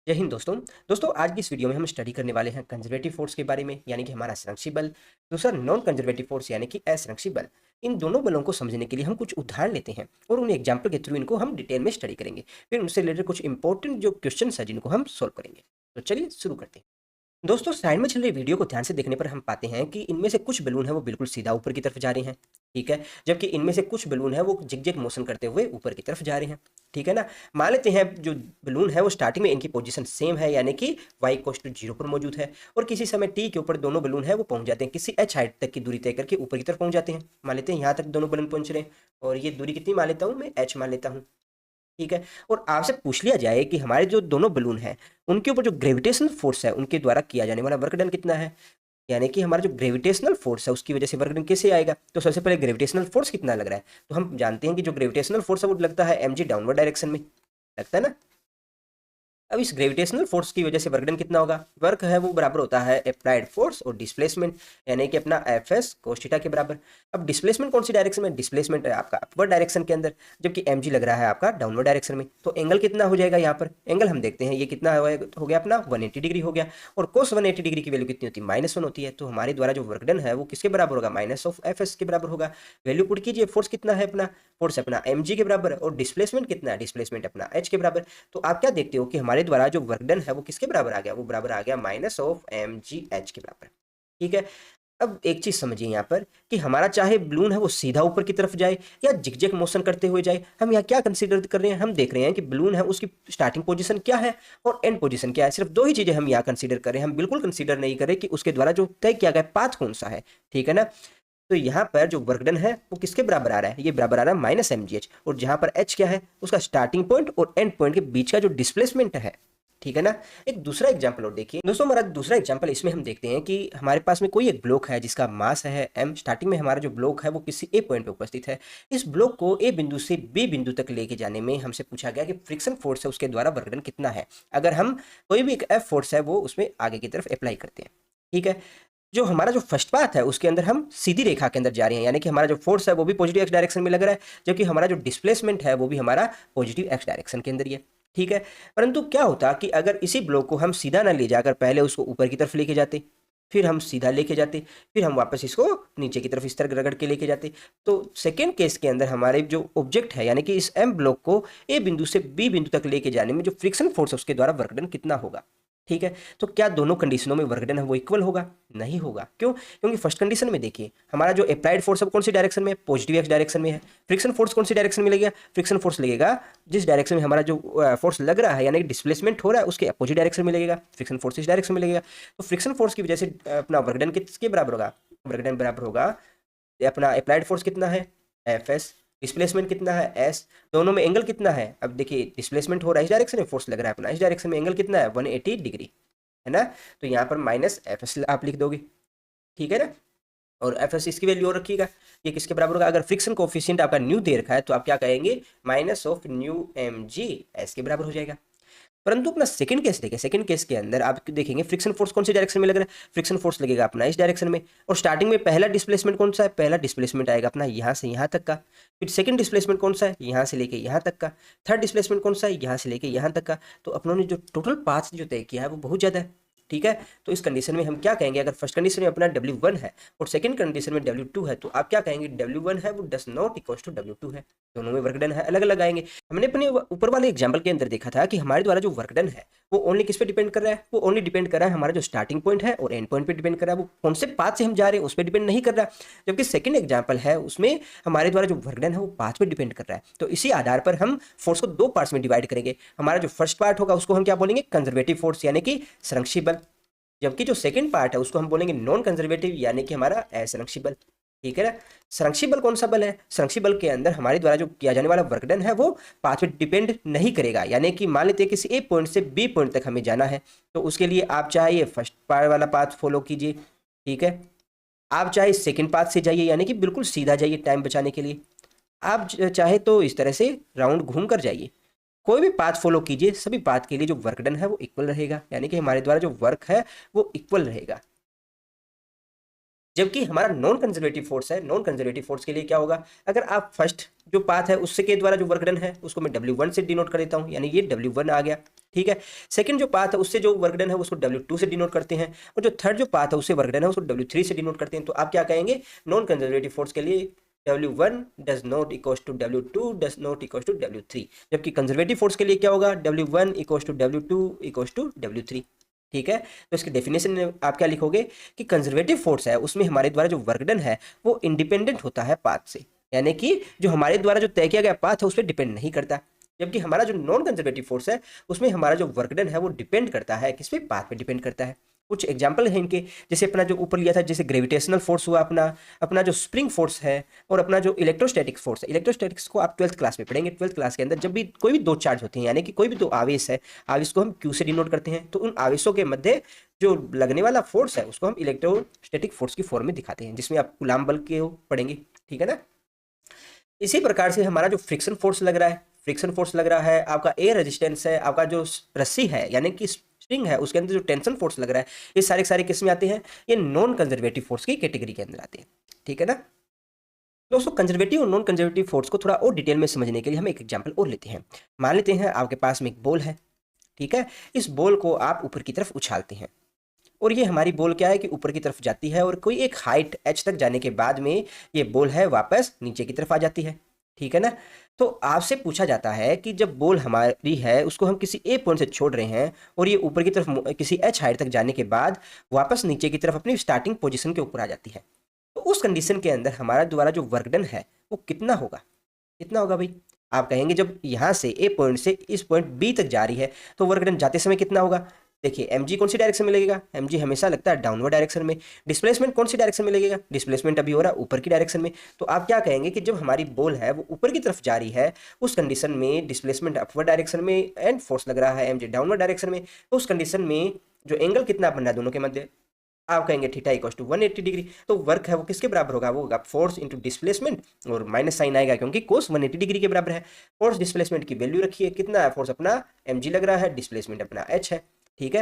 जय हिंद दोस्तों। आज की इस वीडियो में हम स्टडी करने वाले हैं कंजर्वेटिव फोर्स के बारे में, यानी कि हमारा संरक्षी बल। दूसरा नॉन कंजर्वेटिव फोर्स यानी कि असंरक्षी बल। इन दोनों बलों को समझने के लिए हम कुछ उदाहरण लेते हैं और उन एग्जाम्पल के थ्रू इनको हम डिटेल में स्टडी करेंगे। फिर उनसे रिलेटेड कुछ इंपॉर्टेंट जो क्वेश्चन है जिनको हम सोल्व करेंगे। तो चलिए शुरू करते हैं। दोस्तों, साइड में चल रही वीडियो को ध्यान से देखने पर हम पाते हैं कि इनमें से कुछ बलून है वो बिल्कुल सीधा ऊपर की तरफ जा रहे हैं। ठीक है। जबकि इनमें से कुछ बलून है वो जिग-जैग मोशन करते हुए ऊपर की तरफ जा रहे हैं। ठीक है ना। मान लेते हैं जो बलून है वो स्टार्टिंग में इनकी पोजीशन सेम है, यानी कि y इक्वल्स टू 0 पर मौजूद है, और किसी समय t के ऊपर दोनों बलून है वो पहुंच जाते हैं, किसी h हाइट तक की दूरी तय करके ऊपर की तरफ पहुंच जाते हैं। मान लेते हैं यहाँ तक दोनों बलून पहुंच रहे हैं, और ये दूरी कितनी मान लेता हूँ मैं, h मान लेता हूँ। ठीक है। और आपसे पूछ लिया जाए कि हमारे जो दोनों बलून हैं उनके ऊपर जो ग्रेविटेशनल फोर्स है उनके द्वारा किया जाने वाला वर्क डन कितना है, यानी कि हमारा जो ग्रेविटेशनल फोर्स है उसकी वजह से वर्क डन कैसे आएगा। तो सबसे पहले ग्रेविटेशनल फोर्स कितना लग रहा है, तो हम जानते हैं कि जो ग्रेविटेशनल फोर्स है वो लगता है mg डाउनवर्ड डायरेक्शन में, लगता है ना। अब इस ग्रेविटेशनल फोर्स की वजह से वर्क डन कितना होगा, वर्क है वो बराबर होता है अप्लाइड फोर्स और डिस्प्लेसमेंट, यानी कि अपना एफ एस कोस थीटा के बराबर। अब डिस्प्लेसमेंट कौन सी डायरेक्शन में, डिस्प्लेसमेंट है आपका अपवर्ड डायरेक्शन के अंदर, जबकि एम जी लग रहा है आपका डाउनवर्ड डायरेक्शन में। तो एंगल कितना हो जाएगा यहाँ पर, एंगल हम देखते हैं ये कितना हो गया अपना 180 डिग्री हो गया। और कोस 180 डिग्री की वैल्यू कितनी होती है, -1 होती है। तो हमारे द्वारा जो वर्क डन है वो किसके बराबर होगा, माइनस ऑफ एफ एस के बराबर होगा। वैल्यू पुट कीजिए, फोर्स कितना है अपना, फोर्स अपना एम जी के बराबर, और डिस्प्लेसमेंट कितना है, डिस्प्लेसमेंट अपना एच के बराबर। तो आप क्या देखते हो कि हमारे द्वारा जो वर्क डन है वो किसके बराबर आ गया, वो बराबर आ गया minus of M G H के बराबर। ठीक है। अब एक चीज समझिए यहाँ पर कि हमारा चाहे बलून है वो सीधा ऊपर की तरफ जाए या जिगजैग मोशन करते हुए जाए, हम यहाँ क्या कंसीडर कर रहे हैं, हम देख रहे हैं कि बलून है उसकी स्टार्टिंग पोजीशन क्या है और एंड पोजीशन क्या है। सिर्फ दो ही चीजें हम यहाँ कंसीडर करें, हम बिल्कुल कंसीडर नहीं करें कि उसके द्वारा जो तय किया गया पाथ कौन सा है। ठीक है ना। तो यहाँ पर जो वर्क डन है वो किसके बराबर आ रहा है, ये बराबर आ रहा है माइनस एम जी एच, और जहाँ पर एच क्या है, उसका स्टार्टिंग पॉइंट और एंड पॉइंट के बीच का जो डिस्प्लेसमेंट है। ठीक है ना। एक दूसरा एग्जांपल और देखिए दोस्तों, हमारा दूसरा एग्जांपल इसमें हम देखते हैं कि हमारे पास में कोई एक ब्लॉक है जिसका मास है m। स्टार्टिंग में हमारा जो ब्लॉक है वो किसी ए पॉइंट पे उपस्थित है। इस ब्लॉक को ए बिंदु से बी बिंदु तक लेके जाने में हमसे पूछा गया कि फ्रिक्शन फोर्स है उसके द्वारा वर्क डन कितना है, अगर हम कोई भी एक एफ फोर्स है वो उसमें आगे की तरफ अप्लाई करते हैं। ठीक है। जो हमारा जो फर्स्ट पाथ है उसके अंदर हम सीधी रेखा के अंदर जा रहे हैं, यानी कि हमारा जो फोर्स है वो भी पॉजिटिव एक्स डायरेक्शन में लग रहा है, जबकि हमारा जो डिस्प्लेसमेंट है वो भी हमारा पॉजिटिव एक्स डायरेक्शन के अंदर ही है। ठीक है। परंतु क्या होता कि अगर इसी ब्लॉक को हम सीधा ना ले जाकर पहले उसको ऊपर की तरफ लेके जाते, फिर हम सीधा लेके जाते, फिर हम वापस इसको नीचे की तरफ इस तरह रगड़ के लेके जाते, तो सेकेंड केस के अंदर हमारे जो ऑब्जेक्ट है यानी कि इस एम ब्लॉक को ए बिंदु से बी बिंदु तक लेके जाने में जो फ्रिक्शन फोर्स है उसके द्वारा वर्क डन कितना होगा। ठीक है। तो क्या दोनों कंडीशनों में वर्क डन है वो इक्वल होगा, नहीं होगा। क्यों, क्योंकि फर्स्ट कंडीशन में देखिए हमारा जो अप्लाइड फोर्स है वो कौन सी डायरेक्शन में है, पॉजिटिव एक्स डायरेक्शन में है। फ्रिक्शन फोर्स कौन सी डायरेक्शन में लगेगा, फ्रिक्शन फोर्स लगेगा जिस डायरेक्शन में हमारा जो फोर्स लग रहा है यानी कि डिस्प्लेसमेंट हो रहा है उसके अपोजिट डायरेक्शन में लगेगा, फ्रिक्शन फोर्स इस डायरेक्शन में लगेगा। तो फ्रिक्शन फोर्स की वजह से अपना वर्क डन किसके बराबर होगा, वर्क डन बराबर होगा अपना अप्लाइड फोर्स कितना है एफ एस, डिस्प्लेसमेंट कितना है एस, दोनों में एंगल कितना है। अब देखिए डिस्प्लेसमेंट हो रहा है इस डायरेक्शन में, फोर्स लग रहा है अपना इस डायरेक्शन में, एंगल कितना है 180 डिग्री, है ना। तो यहाँ पर माइनस एफ एस आप लिख दोगे। ठीक है ना। और एफ एस इसकी वैल्यू और रखिएगा, ये किसके बराबर होगा, अगर फ्रिक्शन कोफिशिएंट आपका न्यू दे रखा है तो आप क्या कहेंगे, minus of mu M G S के बराबर हो जाएगा। परंतु अपना सेकंड केस देखिए, सेकंड केस के अंदर आप देखेंगे फ्रिक्शन फोर्स कौन सी डायरेक्शन में लग रहा है, फ्रिक्शन फोर्स लगेगा अपना इस डायरेक्शन में, और स्टार्टिंग में पहला डिस्प्लेसमेंट कौन सा है, पहला डिस्प्लेसमेंट आएगा अपना यहाँ से यहाँ तक का, फिर सेकंड डिस्प्लेसमेंट कौन सा है, यहाँ से लेके यहाँ तक का, थर्ड डिस्प्लेसमेंट कौन सा है, यहाँ से लेके यहाँ तक का। तो अपनों ने जो टोटल पाथ जो तय किया है वो बहुत ज़्यादा है। ठीक है। तो इस कंडीशन में हम क्या कहेंगे, अगर फर्स्ट कंडीशन में अपना W1 है और सेकंड कंडीशन में W2 है, तो आप क्या कहेंगे, W1 है वो does not equal to W2 है, दोनों में वर्क डन है अलग अलग आएंगे। हमने अपने ऊपर वाले एग्जाम्पल के अंदर देखा था कि हमारे द्वारा जो वर्क डन है वो ओनली किस पे डिपेंड कर रहा है, वो ओनली डिपेंड कर रहा है हमारा जो स्टार्टिंग पॉइंट है और एंड पॉइंट पे डिपेंड कर रहा है, वो कौन से पाथ से हम जा रहे हैं उस पर डिपेंड नहीं कर रहा। जबकि सेकंड एग्जाम्पल है उसमें हमारे द्वारा जो वर्क डन है वो पाथ पे डिपेंड कर रहा है। तो इसी आधार पर हम फोर्स को दो पार्ट्स में डिवाइड करेंगे। हमारा जो फर्स्ट पार्ट होगा उसको हम क्या बोलेंगे, कंजर्वेटिव फोर्स यानी कि संरक्षी बल, जबकि जो सेकंड पार्ट है उसको हम बोलेंगे नॉन कंजर्वेटिव यानी कि हमारा असंरक्षी बल। ठीक है ना। संरक्षी बल कौन सा बल है, संरक्षी बल के अंदर हमारे द्वारा जो किया जाने वाला वर्क डन है वो पाथ पे डिपेंड नहीं करेगा, यानी कि मान लेते हैं किसी ए पॉइंट से बी पॉइंट तक हमें जाना है, तो उसके लिए आप चाहे फर्स्ट पार्ट वाला पाथ फॉलो कीजिए। ठीक है। आप चाहे सेकंड पाथ से जाइए यानी कि बिल्कुल सीधा जाइए टाइम बचाने के लिए, आप चाहे तो इस तरह से राउंड घूम कर जाइए, कोई भी पाथ फॉलो कीजिए, सभी पाथ के लिए जो वर्क डन है वो इक्वल रहेगा, यानी कि हमारे द्वारा जो वर्क है वो इक्वल रहेगा। जबकि हमारा नॉन कंजर्वेटिव फोर्स है, नॉन कंजर्वेटिव फोर्स के लिए क्या होगा, अगर आप फर्स्ट जो पाथ है उससे के द्वारा जो वर्क डन है उसको मैं W1 से डिनोट कर देता हूँ, यानी ये W1 आ गया। ठीक है, सेकंड जो पाथ है उससे जो वर्क डन है उसको W2 से डिनोट करते हैं, और जो थर्ड जो पाथ है उससे वर्क डन है उसको W3 से डिनोट करते हैं। तो आप क्या कहेंगे, नॉन कंजर्वेटिव फोर्स के लिए W1 does not equals to W2 does not equals to W3, जबकि कंजर्वेटिव फोर्स के लिए क्या होगा, W1 equals to W2 equals to W3। ठीक है, तो इसके डेफिनेशन में आप क्या लिखोगे कि कंजर्वेटिव फोर्स है उसमें हमारे द्वारा जो वर्क डन है वो इंडिपेंडेंट होता है पाथ से, यानी कि जो हमारे द्वारा जो तय किया गया पाथ है उस पर डिपेंड नहीं करता। जबकि हमारा जो नॉन कंजर्वेटिव फोर्स है उसमें हमारा जो वर्क डन है वो डिपेंड करता है किस पे, पाथ पे डिपेंड करता है। कुछ एग्जाम्पल है इनके, जैसे अपना जो ऊपर लिया था, जैसे ग्रेविटेशनल फोर्स हुआ अपना, अपना जो स्प्रिंग फोर्स है, और अपना जो इलेक्ट्रोस्टैटिक फोर्स है। इलेक्ट्रोस्टैटिक्स को आप 12th क्लास में पढ़ेंगे। 12th क्लास के अंदर जब भी कोई भी दो चार्ज होते हैं, यानी कि कोई भी दो आवेश है, आवेश को हम क्यू से डिनोट करते हैं, तो उन आवेशों के मध्य जो लगने वाला फोर्स है उसको हम इलेक्ट्रोस्टैटिक फोर्स की फॉर्म में दिखाते हैं, जिसमें आप कूलाम बल के पढ़ेंगे। ठीक है ना। इसी प्रकार से हमारा जो फ्रिक्शन फोर्स लग रहा है, फ्रिक्शन फोर्स लग रहा है, आपका एयर रेजिस्टेंस है, आपका जो रस्सी है यानी कि स्प्रिंग है उसके अंदर जो टेंशन फोर्स लग रहा है, ये सारे सारे किस में आते हैं, ये नॉन कंजर्वेटिव फोर्स की कैटेगरी के अंदर आते हैं। ठीक है ना दोस्तों। कंजर्वेटिव और नॉन कंजर्वेटिव फोर्स को थोड़ा और डिटेल में समझने के लिए हम एक एग्जांपल और लेते हैं। मान लेते हैं आपके पास में एक बॉल है। ठीक है, इस बॉल को आप ऊपर की तरफ उछालते हैं, और ये हमारी बॉल क्या है कि ऊपर की तरफ जाती है, और कोई एक हाइट h तक जाने के बाद में ये बॉल है वापस नीचे की तरफ आ जाती है। ठीक है ना। तो आपसे पूछा जाता है कि जब बॉल हमारी है उसको हम किसी ए पॉइंट से छोड़ रहे हैं, और ये ऊपर की तरफ किसी h हाइट तक जाने के बाद वापस नीचे की तरफ अपनी स्टार्टिंग पोजीशन के ऊपर आ जाती है, तो उस कंडीशन के अंदर हमारा द्वारा जो वर्क डन है वो कितना होगा, कितना होगा भाई। आप कहेंगे जब यहाँ से ए पॉइंट से इस पॉइंट बी तक जा रही है तो वर्क डन जाते समय कितना होगा। देखिए mg कौन सी डायरेक्शन में लगेगा, mg हमेशा लगता है डाउनवर्ड डायरेक्शन में। डिस्प्लेसमेंट कौन सी डायरेक्शन में लगेगा, डिस्प्लेसमेंट अभी हो रहा है ऊपर की डायरेक्शन में। तो आप क्या कहेंगे कि जब हमारी बॉल है वो ऊपर की तरफ जा रही है उस कंडीशन में डिस्प्लेसमेंट अपवर्ड डायरेक्शन में एंड फोर्स लग रहा है mg डाउनवर्ड डायरेक्शन में, तो उस कंडीशन में जो एंगल कितना बन रहा है दोनों के मध्य, आप कहेंगे थीटा इक्वल्स टू 180 डिग्री। तो वर्क है वो किसके बराबर होगा, वो होगा फोर्स इंटू डिस्प्लेसमेंट, और माइनस साइन आएगा क्योंकि कोस 180 डिग्री के बराबर है। फोर्स डिस्प्लेसमेंट की वैल्यू रखिए, कितना है फोर्स अपना mg लग रहा है, डिस्प्लेसमेंट अपना h है। ठीक है,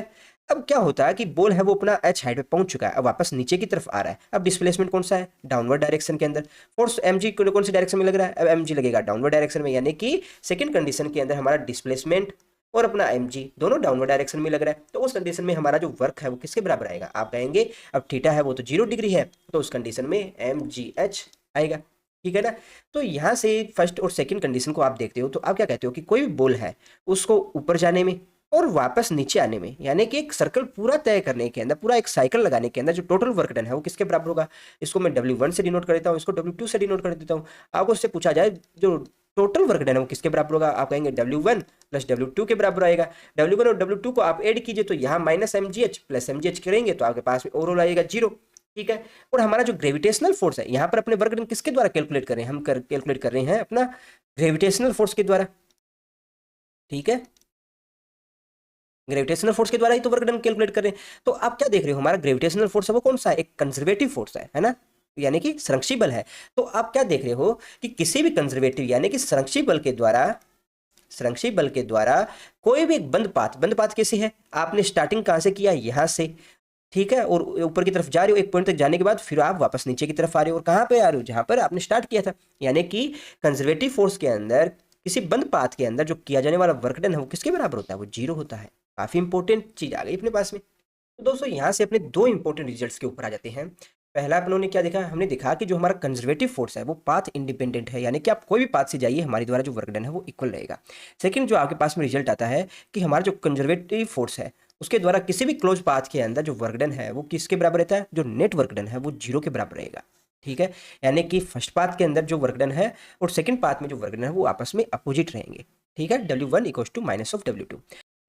अब क्या होता है कि बॉल है वो अपना h हाइट पे पहुंच चुका है, अब वापस नीचे की तरफ आ रहा है। अब डिस्प्लेसमेंट कौन सा है, डाउनवर्ड डायरेक्शन के अंदर। फोर्स mg कौन सी डायरेक्शन में लग रहा है, अब mg लगेगा डाउनवर्ड डायरेक्शन में, यानी कि सेकंड कंडीशन के अंदर हमारा डिस्प्लेसमेंट और अपना mg दोनों डाउनवर्ड डायरेक्शन में लग रहा है। तो उस कंडीशन में हमारा जो वर्क है वो किसके बराबर आएगा, आप कहेंगे अब थीटा है वो तो 0 डिग्री है, तो उस कंडीशन में mgh आएगा। ठीक है ना। तो यहाँ से फर्स्ट और सेकंड कंडीशन को आप देखते हो तो आप क्या कहते हो कि कोई भी बॉल है उसको ऊपर जाने में और वापस नीचे आने में, यानी कि एक सर्कल पूरा तय करने के अंदर, पूरा एक साइकिल लगाने के अंदर जो टोटल वर्क डन है वो किसके बराबर होगा। इसको मैं W1 से डिनोट कर देता हूँ, इसको W2 से डिनोट कर देता हूँ। आपको उससे पूछा जाए जो टोटल वर्क डन है वो किसके बराबर होगा, आप कहेंगे W1 प्लस W2 के बराबर आएगा। W1 और W2 को आप ऐड कीजिए तो यहाँ माइनस mgh प्लस mgh करेंगे तो आपके पास में ओवरऑल आएगा 0। ठीक है, और हमारा जो ग्रेविटेशनल फोर्स है यहाँ पर अपने वर्क डन किसके द्वारा कैलकुलेट कर रहे हैं, हम कैलकुलेट कर रहे हैं अपना ग्रेविटेशनल फोर्स के द्वारा। ठीक है, ग्रेविटेशनल फोर्स के द्वारा ही तो वर्क डन कैलकुलेट कर रहे हैं। तो आप क्या देख रहे हो, हमारा ग्रेविटेशनल फोर्स है वो कौन सा है, एक कंजर्वेटिव फोर्स है ना, यानी कि संरक्षी बल है। तो आप क्या देख रहे हो कि किसी भी कंजर्वेटिव यानी कि संरक्षी बल के द्वारा, संरक्षी बल के द्वारा कोई भी एक बंद पाथ कैसे है, आपने स्टार्टिंग कहां से किया, यहां से। ठीक है, और ऊपर की तरफ जा रहे हो, एक पॉइंट तक जाने के बाद फिर आप वापस नीचे की तरफ आ रहे हो, और कहां पे आ रहे हो, जहां पर आपने स्टार्ट किया था। यानी कि कंजर्वेटिव फोर्स के अंदर किसी बंद पाथ के अंदर जो किया जाने वाला वर्क डन है वो किसके बराबर होता है, वो 0 होता है। काफी इंपॉर्टेंट चीज आ गई अपने पास में। तो दोस्तों यहाँ से अपने दो इंपॉर्टेंट रिजल्ट्स के ऊपर आ जाते हैं। पहला अपनों ने क्या देखा, हमने देखा कि जो हमारा कंजर्वेटिव फोर्स है वो पाथ इंडिपेंडेंट है, यानी कि आप कोई भी पाथ से जाइए हमारे द्वारा जो वर्क डन है वो इक्वल रहेगा। सेकंड जो आपके पास में रिजल्ट आता है कि हमारा जो कंजर्वेटिव फोर्स है उसके द्वारा किसी भी क्लोज पाथ के अंदर जो वर्क डन है वो किसके बराबर रहता है, जो नेट वर्क डन है वो 0 के बराबर रहेगा। ठीक है, यानी कि फर्स्ट पाथ के अंदर जो वर्क डन है और सेकंड पाथ में जो वर्क डन है वो आपस में अपोजिट रहेंगे। ठीक है, W1 equals to minus of W2।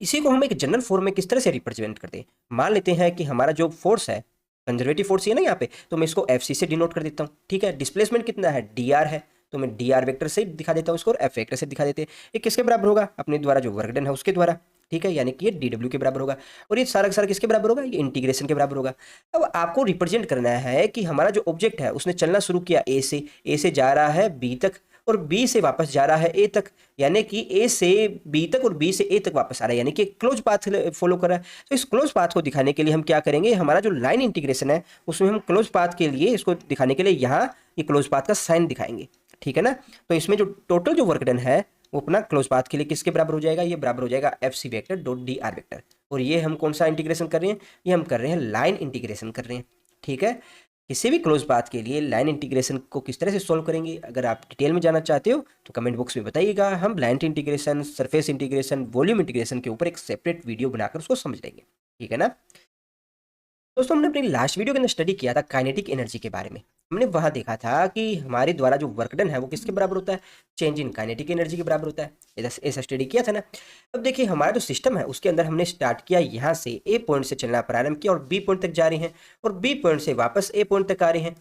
इसी को हम एक जनरल फॉर्म में किस तरह से रिप्रेजेंट करते हैं, मान लेते हैं कि हमारा जो फोर्स है कंजर्वेटिव फोर्स है ना यहाँ पे, तो मैं इसको FC से डिनोट कर देता हूँ। ठीक है, डिस्प्लेसमेंट कितना है, dr है, तो मैं dr वेक्टर से दिखा देता हूँ इसको, और f वेक्टर से दिखा देते हैं। ये किसके बराबर होगा, अपने द्वारा जो वर्क डन है उसके द्वारा। ठीक है, यानी कि ये dw के बराबर होगा, और ये सारा का सारा किसके बराबर होगा, ये इंटीग्रेशन के बराबर होगा। अब आपको रिप्रेजेंट करना है कि हमारा जो ऑब्जेक्ट है उसने चलना शुरू किया ए से जा रहा है B तक, और B से वापस जा रहा है ए तक, यानी कि ए से बी तक और बी से ए तक वापस आ रहा है, यानी कि क्लोज पाथ फॉलो कर रहा है। तो इस क्लोज पाथ को दिखाने के लिए हम क्या करेंगे, हमारा जो लाइन इंटीग्रेशन है उसमें हम क्लोज पाथ के लिए इसको दिखाने के लिए यहाँ ये क्लोज पाथ का साइन दिखाएंगे। ठीक है ना। तो इसमें जो टोटल जो वर्क डन है वो अपना क्लोज पाथ के लिए किसके बराबर हो जाएगा, ये बराबर हो जाएगा F C vector dot D R vector. और ये हम कौन सा इंटीग्रेशन कर रहे हैं, ये हम कर रहे हैं लाइन इंटीग्रेशन कर रहे हैं। ठीक है, किसी भी क्लोज पाथ के लिए लाइन इंटीग्रेशन को किस तरह से सॉल्व करेंगे, अगर आप डिटेल में जानना चाहते हो तो कमेंट बॉक्स में बताइएगा। हम line integration, surface integration, volume integration के ऊपर एक सेपरेट वीडियो बनाकर उसको समझ लेंगे। ठीक है ना दोस्तों, हमने अपनी लास्ट वीडियो के अंदर स्टडी किया था काइनेटिक एनर्जी के बारे में। हमने वहां देखा था कि हमारे द्वारा जो वर्क डन है वो किसके बराबर होता है, चेंज इन काइनेटिक एनर्जी के बराबर होता है। ऐसा स्टडी किया था ना। अब देखिए हमारा जो सिस्टम है उसके अंदर हमने स्टार्ट किया यहाँ से, ए पॉइंट से चलना प्रारंभ किया और बी पॉइंट तक जा रहे हैं, और बी पॉइंट से वापस ए पॉइंट तक आ रहे हैं,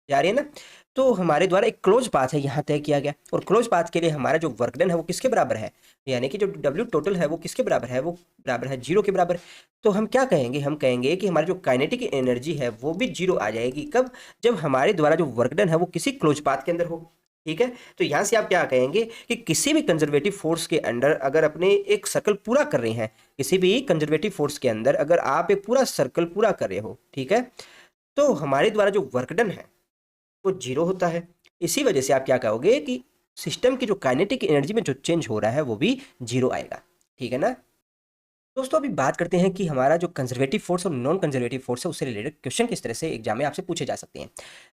जा रही है ना। तो हमारे द्वारा एक क्लोज पाथ है यहाँ तय किया गया, और क्लोज पाथ के लिए हमारा जो वर्क डन है वो किसके बराबर है, यानी कि जो डब्ल्यू टोटल है वो किसके बराबर है, वो बराबर है 0 के बराबर। तो हम क्या कहेंगे, हम कहेंगे कि हमारी जो काइनेटिक एनर्जी है वो भी 0 आ जाएगी। कब, जब हमारे द्वारा जो वर्क डन है वो किसी क्लोज पाथ के अंदर हो। ठीक है, तो यहाँ से आप क्या कहेंगे कि किसी भी कंजर्वेटिव फोर्स के अंदर अगर अपने एक सर्कल पूरा कर रहे हैं, किसी भी कंजर्वेटिव फोर्स के अंदर अगर आप एक पूरा सर्कल पूरा कर रहे हो, ठीक है, तो हमारे द्वारा जो वर्क डन है वो 0 होता है। इसी वजह से आप क्या कहोगे कि सिस्टम की जो काइनेटिक एनर्जी में जो चेंज हो रहा है वो भी 0 आएगा। ठीक है ना दोस्तों, अभी बात करते हैं कि हमारा जो कंजर्वेटिव फोर्स और नॉन कंजर्वेटिव फोर्स है उससे रिलेटेड क्वेश्चन किस तरह से एग्जाम में आपसे पूछे जा सकते हैं।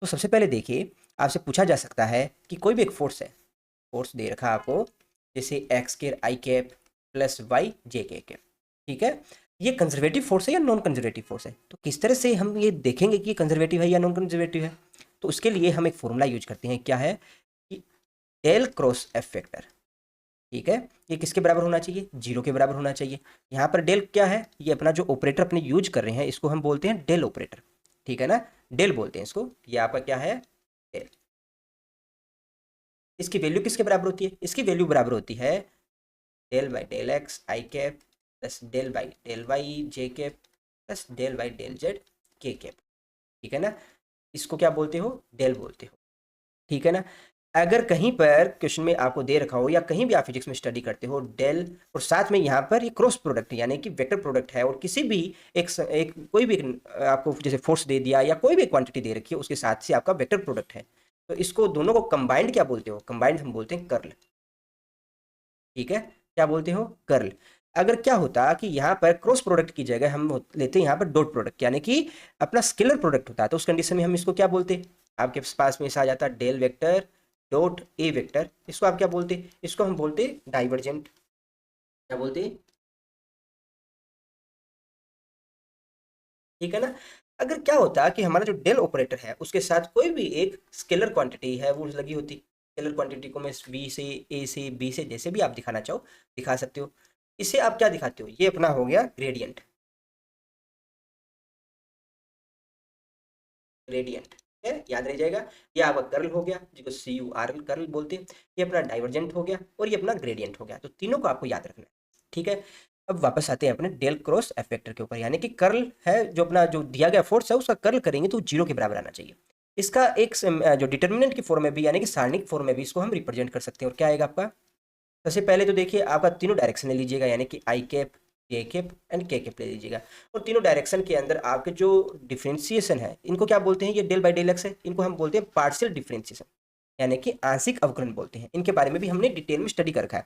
तो सबसे पहले देखिए, आपसे पूछा जा सकता है कि कोई भी एक फोर्स है, फोर्स दे रखा है आपको, जैसे x square i cap plus y j के कैप। ठीक है, ये कंजर्वेटिव फोर्स है या नॉन कंजर्वेटिव फोर्स है, तो किस तरह से हम ये देखेंगे कि ये कंजर्वेटिव है या नॉन कंजर्वेटिव है। तो उसके लिए हम एक फॉर्मूला यूज करते हैं, क्या है कि डेल क्रॉस एफ वेक्टर। ठीक है, ये किसके बराबर होना चाहिए, 0 के बराबर होना चाहिए। यहाँ पर डेल क्या है, ये अपना जो ऑपरेटर अपने यूज कर रहे हैं इसको हम बोलते हैं डेल ऑपरेटर। ठीक है ना, डेल बोलते हैं इसको। ये आपका क्या है, डेल। इसकी वैल्यू किसके बराबर होती है, इसकी वैल्यू बराबर होती है del by del X I cap plus del by del Y J cap plus del by del Z K cap. ठीक है ना, इसको क्या बोलते हो, डेल बोलते हो। ठीक है ना, अगर कहीं पर क्वेश्चन में आपको दे रखा हो या कहीं भी आप फिजिक्स में स्टडी करते हो डेल, और साथ में यहाँ पर ये क्रॉस प्रोडक्ट यानी कि वेक्टर प्रोडक्ट है, और किसी भी एक कोई भी आपको जैसे फोर्स दे दिया या कोई भी क्वांटिटी दे रखी है उसके साथ से आपका वेक्टर प्रोडक्ट है, तो इसको दोनों को कंबाइंड क्या बोलते हो, कंबाइंड हम बोलते हैं कर्ल। ठीक है, क्या बोलते हो, कर्ल। अगर क्या होता कि यहाँ पर क्रॉस प्रोडक्ट की जगह हम लेते हैं यहाँ पर डॉट प्रोडक्ट यानी कि अपना स्केलर प्रोडक्ट होता है, तो उस कंडीशन में हम इसको क्या बोलते हैं, आपके पास में ऐसा आ जाता है del vector dot A vector. इसको आप क्या बोलते हैं, इसको हम बोलते हैं डाइवर्जेंट। क्या बोलते हैं, ठीक है ना। अगर क्या होता कि हमारा जो डेल ऑपरेटर है उसके साथ कोई भी एक स्केलर क्वांटिटी है वो लगी होती, स्केलर क्वांटिटी को मैं बी से ए से बी से जैसे भी आप दिखाना चाहो दिखा सकते हो। इसे आप क्या दिखाते हो, ये अपना हो गया ग्रेडियंट, ग्रेडियंट है, याद रह जाएगा। ये आपका कर्ल हो गया जिसको सी यू आर एल कर्ल बोलते हैं, ये अपना डाइवर्जेंट हो गया और ये अपना ग्रेडियंट हो गया। तो तीनों को आपको याद रखना है। ठीक है, अब वापस आते हैं अपने डेल क्रॉस एफ वेक्टर के ऊपर, यानी कि कर्ल है जो अपना जो दिया गया फोर्स है उसका कर्ल करेंगे तो 0 के बराबर आना चाहिए। इसका एक जो डिटर्मिनेंट की फॉर्म में भी यानी कि सारणिक फॉर्म में भी इसको हम रिप्रेजेंट कर सकते हैं। और क्या आएगा आपका, सबसे पहले तो देखिए आपका तीनों डायरेक्शन ले लीजिएगा, यानी कि आई कैप जे कैप एंड के कैप ले लीजिएगा, और तीनों डायरेक्शन के अंदर आपके जो डिफ्रेंसिएशन है इनको क्या बोलते हैं, ये डेल बाई डेल एक्स है, इनको हम बोलते हैं पार्शियल डिफ्रेंसिएशन यानी कि आंशिक अवकलन बोलते हैं। इनके बारे में भी हमने डिटेल में स्टडी कर रखा है।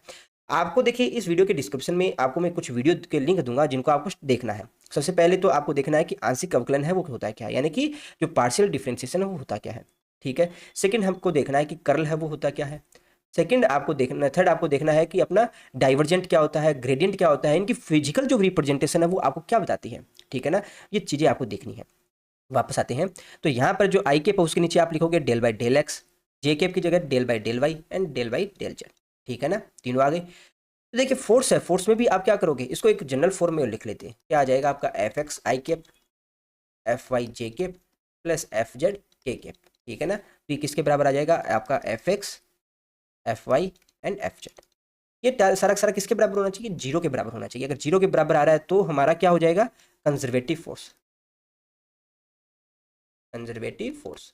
आपको देखिए इस वीडियो के डिस्क्रिप्शन में आपको मैं कुछ वीडियो के लिंक दूंगा जिनको आपको देखना है। सबसे पहले तो आपको देखना है कि आंशिक अवकलन है वो होता है क्या है, यानी कि जो पार्शियल डिफ्रेंसिएशन है वो होता क्या है। ठीक है, सेकंड हमको देखना है कि कर्ल है वो होता क्या है। सेकंड आपको देखना, थर्ड आपको देखना है कि अपना डाइवर्जेंट क्या होता है, ग्रेडियंट क्या होता है, इनकी फिजिकल जो रिप्रेजेंटेशन है वो आपको क्या बताती है। ठीक है ना, ये चीज़ें आपको देखनी है। वापस आते हैं, तो यहाँ पर जो आई कैप है उसके नीचे आप लिखोगे del by del X, J cap की जगह del by del Y and del by del Z. ठीक है ना, तीनों आ गए। तो देखिए फोर्स है, फोर्स में भी आप क्या करोगे, इसको एक जनरल फॉर्म में लिख लेते हैं। क्या आ जाएगा आपका F x I cap F Y J cap plus F Z K cap. ठीक है ना, तो ये किसके बराबर आ जाएगा, आपका F X F Y and F Z. ये सारा का सारा किसके बराबर होना चाहिए, 0 के बराबर होना चाहिए। अगर 0 के बराबर आ रहा है तो हमारा क्या हो जाएगा, कंजर्वेटिव फोर्स। कंजर्वेटिव फोर्स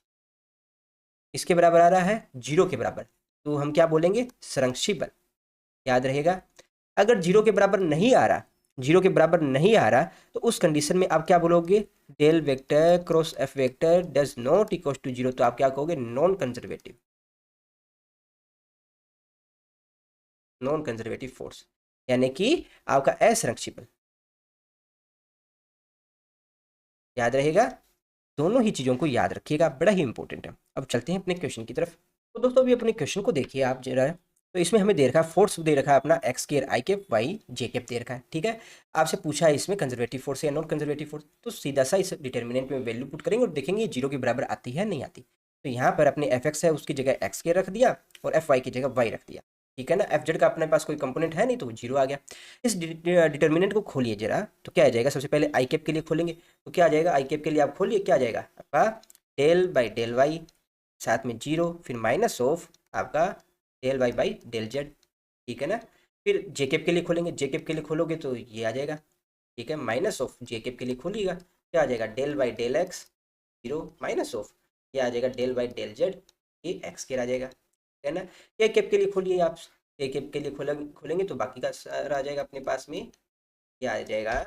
इसके बराबर आ रहा है 0 के बराबर, तो हम क्या बोलेंगे, संरक्षी बल। याद रहेगा, अगर 0 के बराबर नहीं आ रहा, 0 के बराबर नहीं आ रहा, तो उस कंडीशन में आप क्या बोलोगे, del vector cross F vector does not equal to 0, तो आप क्या कहोगे, non conservative. Non conservative force, यानी कि आपका असंरक्षिबल। याद रहेगा, दोनों ही चीज़ों को याद रखिएगा, बड़ा ही इंपॉर्टेंट है। अब चलते हैं अपने क्वेश्चन की तरफ। तो दोस्तों अभी अपने क्वेश्चन को देखिए आप जरा। तो इसमें हमें दे रखा है फोर्स दे रखा है अपना x square i cap y J cap दे रखा है, ठीक है। आपसे पूछा है इसमें कंजर्वेटिव फोर्स या नॉन कंजर्वेटिव फोर्स, तो सीधा सा इस डिटर्मिनेंट में वैल्यू पुट करेंगे और देखेंगे ये जीरो के बराबर आती है नहीं आती। तो यहाँ पर अपने एफ एक्स है उसकी जगह एक्स केयर रख दिया और एफ वाई की जगह वाई रख दिया, ठीक है ना। एफ जेड का अपने पास कोई कंपोनेंट है नहीं तो वो जीरो आ गया। इस डिटर्मिनेंट को खोलिए जरा, तो क्या आ जाएगा, सबसे पहले आई कैप के लिए खोलेंगे तो क्या आ जाएगा, आई कैप के लिए आप खोलिए, क्या आ जाएगा आपका डेल बाई डेल वाई, साथ में जीरो, फिर माइनस ऑफ आपका del Y by del Z, ठीक है ना। फिर जे कैप के लिए खोलेंगे, जे कैप के लिए खोलोगे तो ये आ जाएगा, ठीक है, माइनस ऑफ जे कैप के लिए खोलिएगा क्या आ जाएगा, del by del X zero, minus of ये आ जाएगा डेल बाई डेल जेड, ये एक्स के आ जाएगा, है ना। ए कैप के लिए खोलिए आप, ए कैप के लिए खोलेंगे तो बाकी का सारा आ जाएगा अपने पास में, क्या आ जाएगा,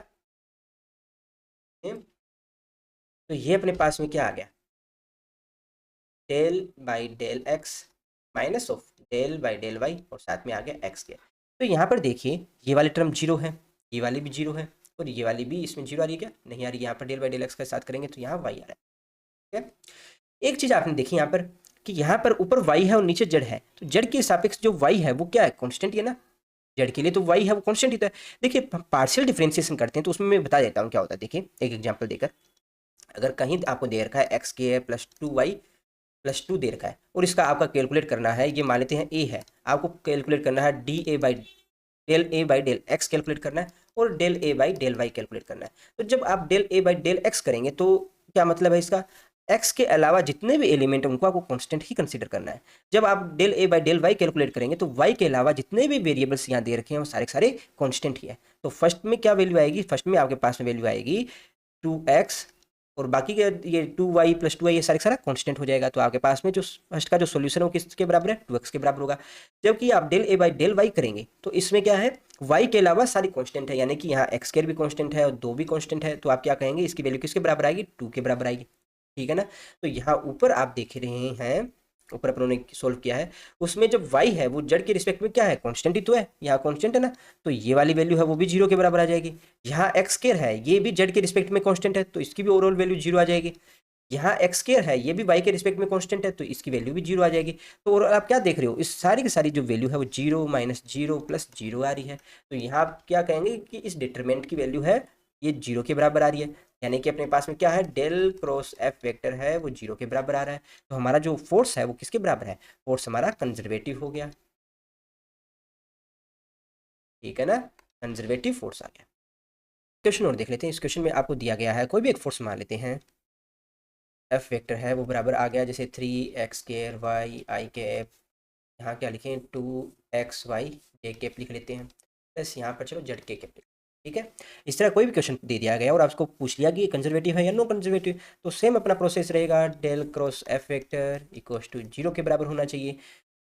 तो ये अपने पास में क्या आ गया, del by del X minus of del by del Y और साथ में आ गया एक्स के। तो यहाँ पर देखिए ये वाली टर्म जीरो है, ये वाली भी जीरो है और ये वाली भी इसमें जीरो आ रही है, क्या नहीं आ रही, यहाँ पर डेल बाई डेल एक्स के साथ करेंगे तो यहाँ वाई आ रहा है, ठीक है। एक चीज़ आपने देखी यहाँ पर कि यहाँ पर ऊपर वाई है और नीचे जेड है, तो जेड के सापेक्ष जो वाई है वो क्या है, कॉन्स्टेंट ही है ना। जेड के लिए तो वाई है वो कॉन्स्टेंट ही था। देखिए पार्शियल डिफरेंशिएशन करते हैं तो उसमें मैं बता देता हूँ क्या होता है। देखिए एक एग्जाम्पल देकर, अगर कहीं आपको दे रखा है एक्स के plus two y plus two दे रखा है और इसका आपका कैलकुलेट करना है, ये मान लेते हैं ए है, आपको कैलकुलेट करना है A by del X calculate करना है और del A by del Y calculate करना है। तो जब आप del A by del X करेंगे तो क्या मतलब है इसका, एक्स के अलावा जितने भी एलिमेंट हैं उनको आपको कांस्टेंट ही कंसीडर करना है। जब आप del A by del Y calculate करेंगे तो वाई के अलावा जितने भी वेरिएबल्स यहाँ दे रखे हैं वो सारे सारे कांस्टेंट ही है। तो फर्स्ट में क्या वैल्यू आएगी, फर्स्ट में आपके पास में वैल्यू आएगी 2x और बाकी के ये 2y प्लस 2y ये सारे सारा कांस्टेंट हो जाएगा। तो आपके पास में जो फर्स्ट का जो सॉल्यूशन है वो किसके बराबर है, 2x के बराबर होगा। जबकि आप del A by del Y करेंगे तो इसमें क्या है, y के अलावा सारी कांस्टेंट है, यानी कि यहाँ एक्स स्क्वायर भी कांस्टेंट है और 2 भी कांस्टेंट है। तो आप क्या कहेंगे, इसकी वैल्यू किसके बराबर आएगी, 2 के बराबर आएगी, ठीक है ना। तो यहाँ ऊपर आप देख रहे हैं, ऊपर अपन ने सोल्व किया है, उसमें जब y है वो जेड के रिस्पेक्ट में क्या है, कांस्टेंट ही तो है, यहाँ कांस्टेंट है ना। तो ये वाली वैल्यू है वो भी जीरो के बराबर आ जाएगी। यहाँ एक्स स्क्वायर है ये भी जेड के रिस्पेक्ट में कांस्टेंट है तो इसकी भी ओवरऑल वैल्यू जीरो आ जाएगी। यहाँ एक्स स्क्वायर है ये भी वाई के रिस्पेक्ट में कांस्टेंट है तो इसकी वैल्यू भी जीरो आ जाएगी। तो ओवरऑल आप क्या देख रहे हो, इस सारी की सारी जो वैल्यू है वो zero minus zero plus zero आ रही है। तो यहाँ आप क्या कहेंगे कि इस डिटरमिनेंट की वैल्यू है ये जीरो के बराबर आ रही है, यानी कि अपने पास में क्या है, डेल क्रॉस एफ वेक्टर है वो जीरो के बराबर आ रहा है। तो हमारा जो फोर्स है वो किसके बराबर है, फोर्स हमारा कंजर्वेटिव हो गया, ठीक है ना, कंजर्वेटिव फोर्स आ गया। क्वेश्चन और देख लेते हैं। इस क्वेश्चन में आपको दिया गया है कोई भी एक फोर्स मान लेते हैं, एफ वेक्टर है वो बराबर आ गया जैसे 3x स्क्वायर वाई आई कैप, यहाँ क्या लिखें 2xy जे कैप लिख लेते हैं, प्लस यहाँ पर चलो जेड के कैप, ठीक है। इस तरह कोई भी क्वेश्चन दे दिया गया और आपको पूछ लिया कि ये कंजर्वेटिव है या नो कंजर्वेटिव, तो सेम अपना प्रोसेस रहेगा, del cross F vector equals to zero के बराबर होना चाहिए।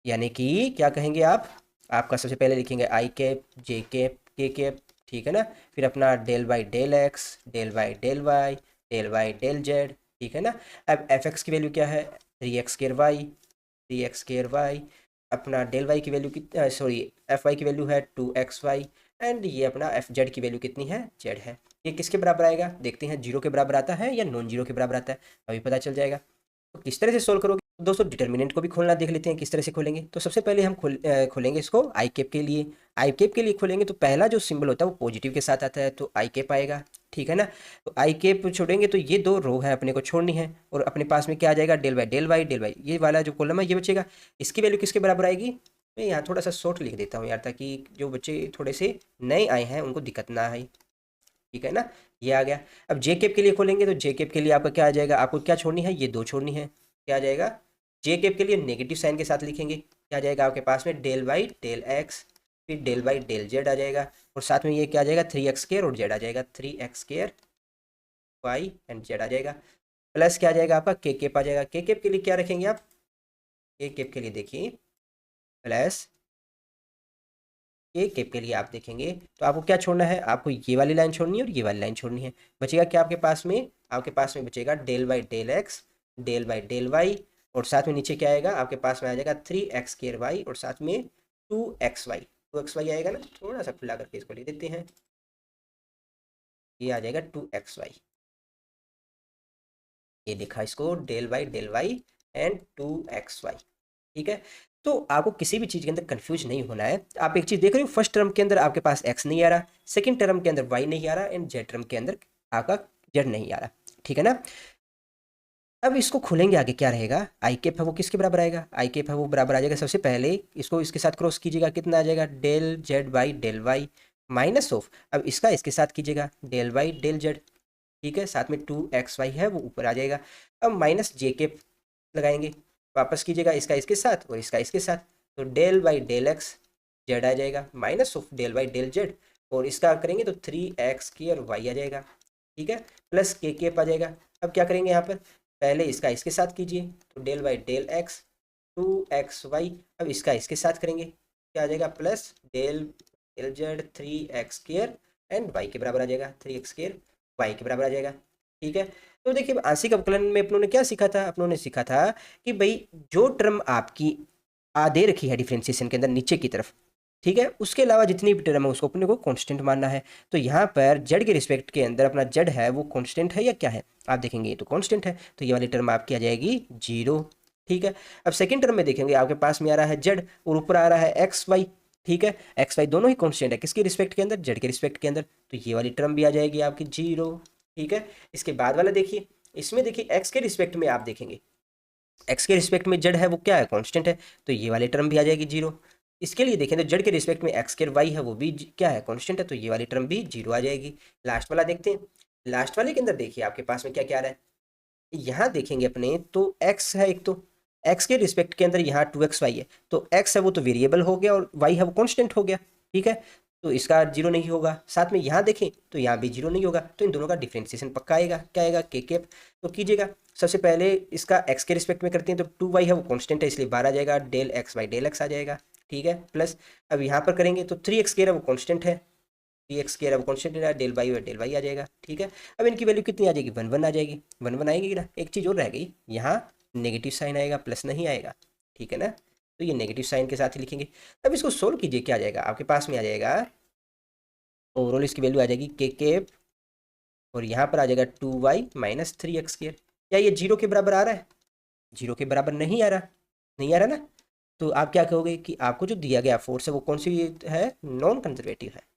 यानी कि क्या कहेंगे आप, आपका सबसे पहले लिखेंगे I cap J cap K cap, ठीक है ना। फिर अपना del by del X del by del Y del by del Z, ठीक है ना। अब एफ एक्स की वैल्यू क्या है, 3x स्क्वायर वाई अपना डेल वाई की वैल्यू कितनी, सॉरी एफ वाई की वैल्यू है 2xy एंड ये अपना एफ जेड की वैल्यू कितनी है, जेड है। ये किसके बराबर आएगा, देखते हैं जीरो के बराबर आता है या नॉन जीरो के बराबर आता है, अभी पता चल जाएगा। तो किस तरह से सोल्व करोगे दोस्तों, डिटर्मिनेंट को भी खोलना देख लेते हैं किस तरह से खोलेंगे। तो सबसे पहले हम खोलेंगे इसको आई कैप के लिए। आई कैप के लिए खोलेंगे तो पहला जो सिंबल होता है वो पॉजिटिव के साथ आता है तो आई कैप आएगा, ठीक है ना। तो आई कैप छोड़ेंगे तो ये दो रो है अपने को छोड़नी है और अपने पास में क्या आ जाएगा, डेल वाई ये वाला जो कॉलम है ये बचेगा। इसकी वैल्यू किसके बराबर आएगी, मैं यहाँ थोड़ा सा शॉर्ट लिख देता हूँ यार ताकि जो बच्चे थोड़े से नए आए हैं उनको दिक्कत ना आए, ठीक है ना। ये आ गया। अब जे कैप के लिए खोलेंगे तो जे कैप के लिए आपका क्या आ जाएगा, आपको क्या छोड़नी है, ये दो छोड़नी है, क्या आ जाएगा, जे कैप के लिए नेगेटिव साइन के साथ लिखेंगे, क्या आ जाएगा आपके पास में डेल बाई डेल एक्स फिर डेल बाई डेल जेड आ जाएगा और साथ में ये क्या आ जाएगा 3x स्क्वायर और जेड आ जाएगा 3x square y and z आ जाएगा, प्लस क्या आ जाएगा आपका के कैप आ जाएगा। के कैप के लिए क्या रखेंगे आप, के कैप के लिए देखिए प्लस के कैप के लिए आप देखेंगे तो आपको क्या छोड़ना है, आपको ये वाली लाइन छोड़नी है और ये वाली लाइन छोड़नी है। बचेगा क्या आपके पास में बचेगा del by del X del by del Y और साथ में नीचे क्या आएगा आपके पास में आ जाएगा 3x स्क्वायर वाई और साथ में 2xy, 2xy आएगा ना, थोड़ा सा खुला करके इसको लिख देते हैं, ये आ जाएगा 2xy। ये लिखा इसको डेल वाई एंड 2xy। ठीक है, तो आपको किसी भी चीज़ के अंदर कंफ्यूज नहीं होना है। आप एक चीज़ देख रहे हो, फर्स्ट टर्म के अंदर आपके पास x नहीं आ रहा, सेकंड टर्म के अंदर y नहीं आ रहा, एंड जेड टर्म के अंदर आपका z नहीं आ रहा। ठीक है ना। अब इसको खोलेंगे, आगे क्या रहेगा, आई कैप है वो किसके बराबर आएगा, आई कैप है वो बराबर आ जाएगा, सबसे पहले इसको इसके साथ क्रॉस कीजिएगा, कितना आ जाएगा, डेल वाई माइनस ऑफ, अब इसका इसके साथ कीजिएगा डेल वाई डेल जेड। ठीक है, साथ में 2xy है वो ऊपर आ जाएगा। अब माइनस जे कैप लगाएंगे, वापस कीजिएगा इसका इसके साथ और इसका इसके साथ, तो del by del x z आ जाएगा, minus of del by del z, और इसका करेंगे तो 3x² आ जाएगा। ठीक है, प्लस के कैप आ जाएगा। अब क्या करेंगे यहाँ पर, पहले इसका इसके साथ कीजिए, तो del by del x 2xy, अब इसका इसके साथ करेंगे, क्या आ जाएगा, plus del del Z 3x² and Y के बराबर आ जाएगा, 3x² वाई के बराबर आ जाएगा। ठीक है, तो देखिए आंशिक अवकलन में अपनों ने क्या सीखा था, अपनों ने सीखा था कि भाई जो टर्म आपकी दे रखी है डिफरेंशिएशन के अंदर नीचे की तरफ, ठीक है, उसके अलावा जितनी भी टर्म है उसको अपने को कांस्टेंट मानना है। तो यहाँ पर जेड के रिस्पेक्ट के अंदर अपना जेड है वो कांस्टेंट है या क्या है, आप देखेंगे ये तो कांस्टेंट है, तो ये वाली टर्म आपकी आ जाएगी 0। ठीक है, अब सेकेंड टर्म में देखेंगे आपके पास में आ रहा है जेड और ऊपर आ रहा है एक्स वाई। ठीक है, एक्स वाई दोनों ही कांस्टेंट है, किसके रिस्पेक्ट के अंदर, जेड के रिस्पेक्ट के अंदर, तो ये वाली टर्म भी आ जाएगी आपकी 0। ठीक है, इसके बाद वाला देखिए, इसमें देखिए एक्स के रिस्पेक्ट में आप देखेंगे, एक्स के रिस्पेक्ट में जेड है वो क्या है, कांस्टेंट है, तो ये वाली टर्म भी आ जाएगी 0। इसके लिए देखें तो जेड के रिस्पेक्ट में एक्स के वाई है वो भी क्या है, कांस्टेंट है, तो ये वाली टर्म भी 0 आ जाएगी। लास्ट वाला देखते हैं, लास्ट वाले के अंदर देखिए आपके पास में क्या क्या आ रहा है, यहाँ देखेंगे अपने तो x है एक, तो x के रिस्पेक्ट के अंदर यहाँ 2xy है, तो x है वो तो वेरिएबल हो गया और y है वो कांस्टेंट हो गया। ठीक है, तो इसका 0 नहीं होगा, साथ में यहाँ देखें तो यहाँ भी 0 नहीं होगा, तो इन दोनों का डिफ्रेंसिएशन पक्का आएगा, क्या आएगा, के कैप। तो कीजिएगा, सबसे पहले इसका x के रिस्पेक्ट में करते हैं, तो 2y है वो कांस्टेंट है इसलिए 12 आ जाएगा, del x by del x आ जाएगा। ठीक है, प्लस अब यहाँ पर करेंगे तो 3x² है वो कांस्टेंट है, 3x² अब कॉन्स्टेंट है, डेल वाई आ जाएगा। ठीक है, अब इनकी वैल्यू कितनी आ जाएगी, 1 1 आ जाएगी, 1 1 आएगी ना। एक चीज़ और रह गई, यहाँ नेगेटिव साइन आएगा, प्लस नहीं आएगा। ठीक है ना, तो ये नेगेटिव साइन के साथ ही लिखेंगे। अब इसको सोल्व कीजिए, क्या आ जाएगा आपके पास में, आ जाएगा ओवरऑल इसकी वैल्यू आ जाएगी के कैप, और यहाँ पर आ जाएगा 2y माइनस 3x²। क्या ये 0 के बराबर आ रहा है, 0 के बराबर नहीं आ रहा, नहीं आ रहा ना, तो आप क्या कहोगे कि आपको जो दिया गया फोर्स है वो कौन सी है, नॉन कंजर्वेटिव है।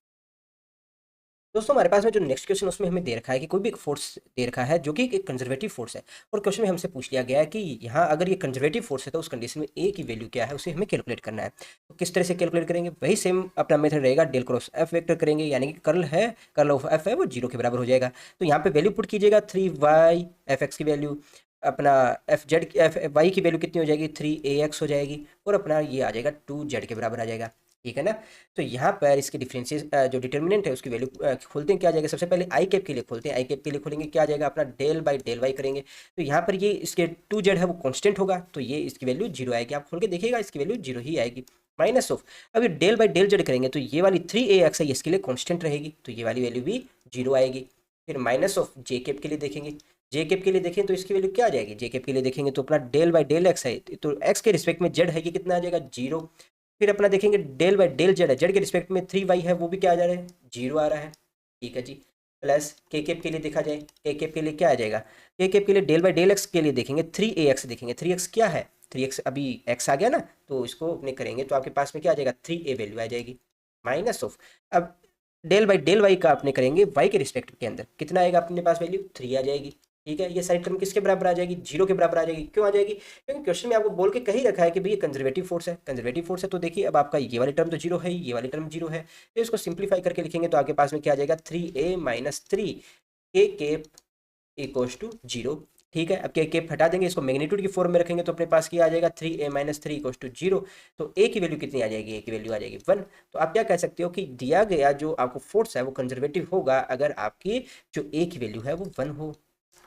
दोस्तों हमारे पास में जो नेक्स्ट क्वेश्चन उसमें हमें दे रखा है कि कोई भी एक फोर्स दे रखा है जो कि एक कंजर्वेटिव फोर्स है, और क्वेश्चन में हमसे पूछ लिया गया है कि यहाँ अगर ये कंजर्वेटिव फोर्स है तो उस कंडीशन में ए की वैल्यू क्या है, उसे हमें कैलकुलेट करना है। तो किस तरह से कैलकुलेट करेंगे, वही सेम अपना मेथड रहेगा, डेल क्रॉस एफ वेक्टर करेंगे, यानी कि कर्ल है, कर्ल ऑफ एफ है वो 0 के बराबर हो जाएगा। तो यहाँ पे वैल्यू पुट कीजिएगा, 3y एफ एक्स की वैल्यू, अपना एफ जेड एफ वाई की वैल्यू कितनी हो जाएगी, 3ax हो जाएगी, और अपना ये आ जाएगा 2z के बराबर आ जाएगा। ठीक है ना, तो यहाँ पर इसके डिफरेंशियल जो डिटर्मिनेंट है उसकी वैल्यू खोलते हैं, क्या आ जाएगा, सबसे पहले आई कैप के लिए खोलते हैं, आई कैप के लिए खोलेंगे, क्या आ जाएगा अपना डेल बाई डेल वाई करेंगे, तो यहाँ पर ये इसके 2z है वो कांस्टेंट होगा, तो ये इसकी वैल्यू 0 आएगी, आप खोल के देखिएगा इसकी वैल्यू 0 ही आएगी। माइनस ऑफ, अब ये डेल बाई डेल जेड करेंगे तो ये वाली 3ax है इसके लिए कांस्टेंट रहेगी, तो ये वाली वैल्यू भी 0 आएगी। फिर माइनस ऑफ जे कैप के लिए देखेंगे, जे कैप के लिए देखें तो इसकी वैल्यू क्या आ जाएगी, जे कैप के लिए देखेंगे तो अपना डेल बाई डेल एक्स है, तो एक्स के रिस्पेक्ट में जेड है ये कितना आ जाएगा, 0। फिर अपना देखेंगे डेल बाई डेल जेड है, जेड के रिस्पेक्ट में 3y है वो भी क्या आ जा रहा है, 0 आ रहा है। ठीक है जी, प्लस के कैप के लिए देखा जाए, के कैप के लिए क्या आ जाएगा, के कैप के लिए डेल बाई डेल एक्स के लिए देखेंगे 3ax देखेंगे, 3x क्या है, 3x अभी x आ गया ना, तो इसको अपने करेंगे तो आपके पास में क्या आ जाएगा, 3a वैल्यू आ जाएगी। माइनस ऑफ, अब डेल बाई डेल वाई का आपने करेंगे y के रिस्पेक्ट के अंदर, कितना आएगा अपने पास वैल्यू, 3 आ जाएगी। ठीक है, ये सारी टर्म किसके बराबर आ जाएगी, 0 के बराबर आ जाएगी। क्यों आ जाएगी, क्योंकि क्वेश्चन में आपको बोल के कहीं रखा है कि भाई ये कंजर्वेटिव फोर्स है, कंजर्वेटिव फोर्स है, तो देखिए अब आपका ये वाली टर्म तो 0 है, ये वाली टर्म 0 है, तो इसको सिंप्लीफाई करके लिखेंगे तो आपके पास में क्या आ जाएगा, 3a माइनस 3 के कैप इक्वल्स टू 0। ठीक है, अब के कैप हटा देंगे, इसको मैग्नीट्यूड की फॉर्म में रखेंगे तो अपने पास क्या आ जाएगा, 3a माइनस 3 इक्वल्स टू 0। तो a की वैल्यू कितनी आ जाएगी, a की वैल्यू आ जाएगी 1। तो आप क्या कह सकते हो कि दिया गया जो आपको फोर्स है वो कंजर्वेटिव होगा अगर आपकी जो a की वैल्यू है वो 1 हो।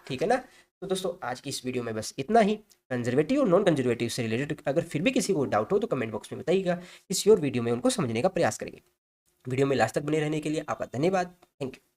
ठीक है ना, तो दोस्तों आज की इस वीडियो में बस इतना ही। कंजर्वेटिव और नॉन कंजर्वेटिव से रिलेटेड अगर फिर भी किसी को डाउट हो तो कमेंट बॉक्स में बताइएगा, किसी और वीडियो में उनको समझने का प्रयास करेंगे। वीडियो में लास्ट तक बने रहने के लिए आपका धन्यवाद, थैंक यू।